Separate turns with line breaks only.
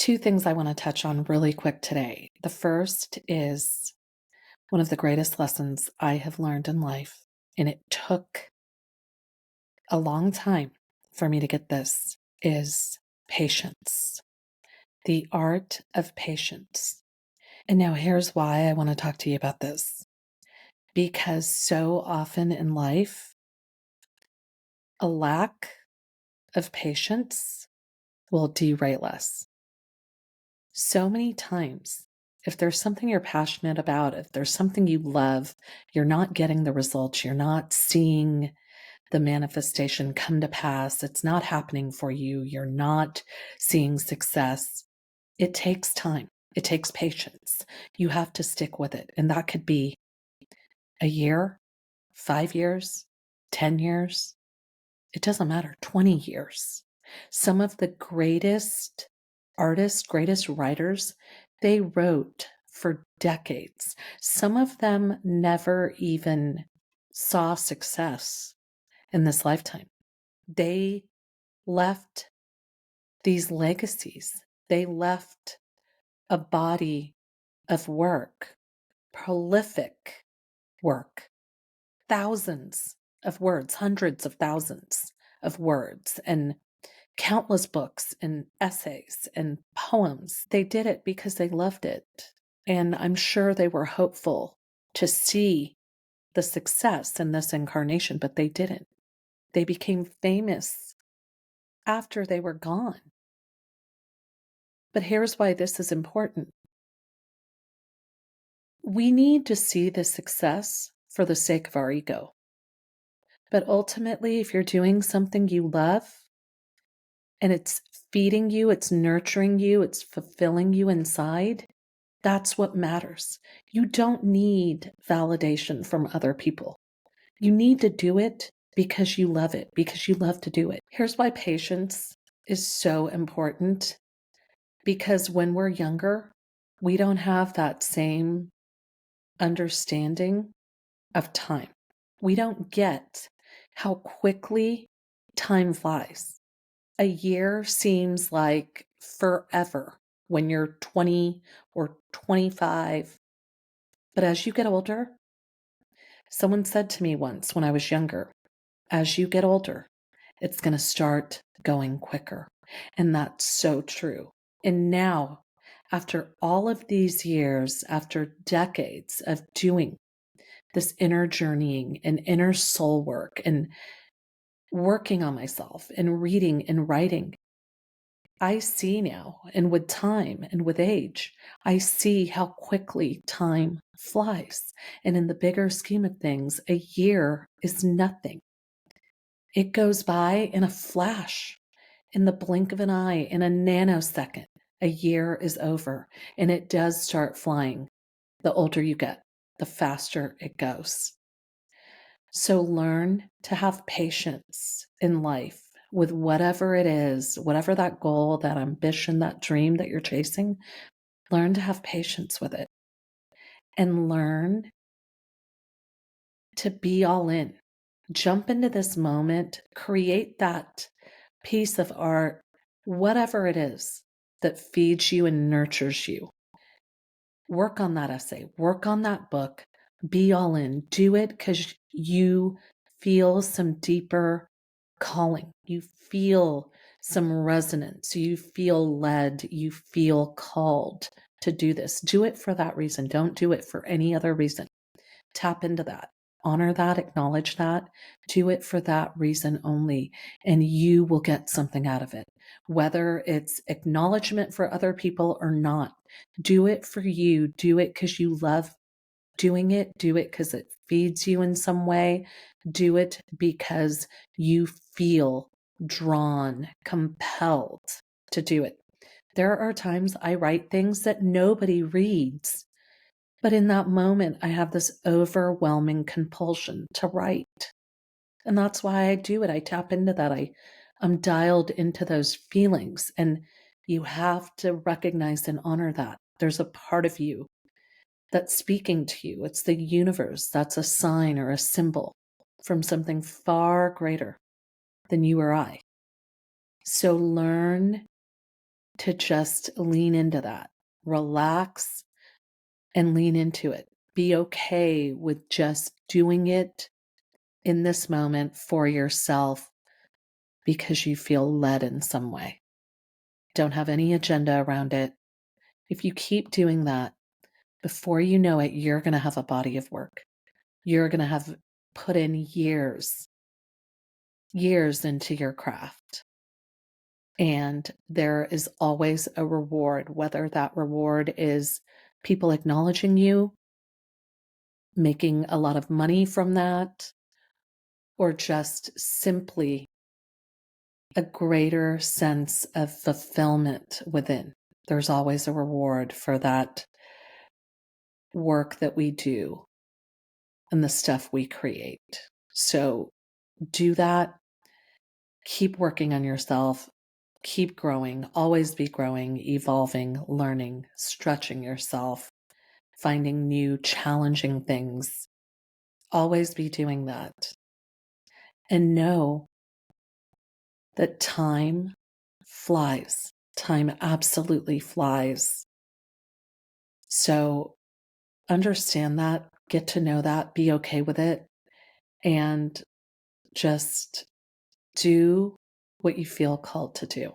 Two things I want to touch on really quick today. The first is one of the greatest lessons I have learned in life, and it took a long time for me to get this, is patience. The art of patience. And now here's why I want to talk to you about this. Because so often in life, a lack of patience will derail us. So many times, if there's something you're passionate about, if there's something you love, you're not getting the results, you're not seeing the manifestation come to pass, it's not happening for you, you're not seeing success. It takes time. It takes patience. You have to stick with it. And that could be a year, 5 years, 10 years. It doesn't matter, 20 years. Some of the greatest artists, greatest writers, they wrote for decades. Some of them never even saw success in this lifetime. They left these legacies. They left a body of work, prolific work, thousands of words, hundreds of thousands of words, and countless books and essays and poems. They did it because they loved it. And I'm sure they were hopeful to see the success in this incarnation, but they didn't. They became famous after they were gone. But here's why this is important. We need to see the success for the sake of our ego. But ultimately, if you're doing something you love and it's feeding you, it's nurturing you, it's fulfilling you inside, that's what matters. You don't need validation from other people. You need to do it because you love it, because you love to do it. Here's why patience is so important. Because when we're younger, we don't have that same understanding of time. We don't get how quickly time flies. A year seems like forever when you're 20 or 25. But as you get older, someone said to me once when I was younger, as you get older, it's going to start going quicker. And that's so true. And now, after all of these years, after decades of doing this inner journeying and inner soul work and working on myself and reading and writing, I see now, and with time and with age, I see how quickly time flies. And in the bigger scheme of things, a year is nothing. It goes by in a flash, in the blink of an eye, in a nanosecond. A year is over, and it does start flying. The older you get, the faster it goes. So learn to have patience in life with whatever it is, whatever that goal, that ambition, that dream that you're chasing. Learn to have patience with it and learn to be all in. Jump into this moment, create that piece of art, whatever it is that feeds you and nurtures you. Work on that essay, work on that book, be all in. Do it because you feel some deeper calling. You feel some resonance. You feel led. You feel called to do this. Do it for that reason. Don't do it for any other reason. Tap into that. Honor that. Acknowledge that. Do it for that reason only, and you will get something out of it. Whether it's acknowledgement for other people or not, do it for you. Do it because you love doing it. Do it because it feeds you in some way. Do it because you feel drawn, compelled to do it. There are times I write things that nobody reads, but in that moment, I have this overwhelming compulsion to write. And that's why I do it. I tap into that. I'm dialed into those feelings. And you have to recognize and honor that. There's a part of you that's speaking to you. It's the universe. That's a sign or a symbol from something far greater than you or I. So learn to just lean into that. Relax and lean into it. Be okay with just doing it in this moment for yourself because you feel led in some way. Don't have any agenda around it. If you keep doing that, before you know it, you're going to have a body of work. You're going to have put in years into your craft. And there is always a reward, whether that reward is people acknowledging you, making a lot of money from that, or just simply a greater sense of fulfillment within. There's always a reward for that work that we do and the stuff we create. So do that. Keep working on yourself. Keep growing. Always be growing, evolving, learning, stretching yourself, finding new, challenging things. Always be doing that. And know that time flies. Time absolutely flies. So understand that, get to know that, be okay with it, and just do what you feel called to do.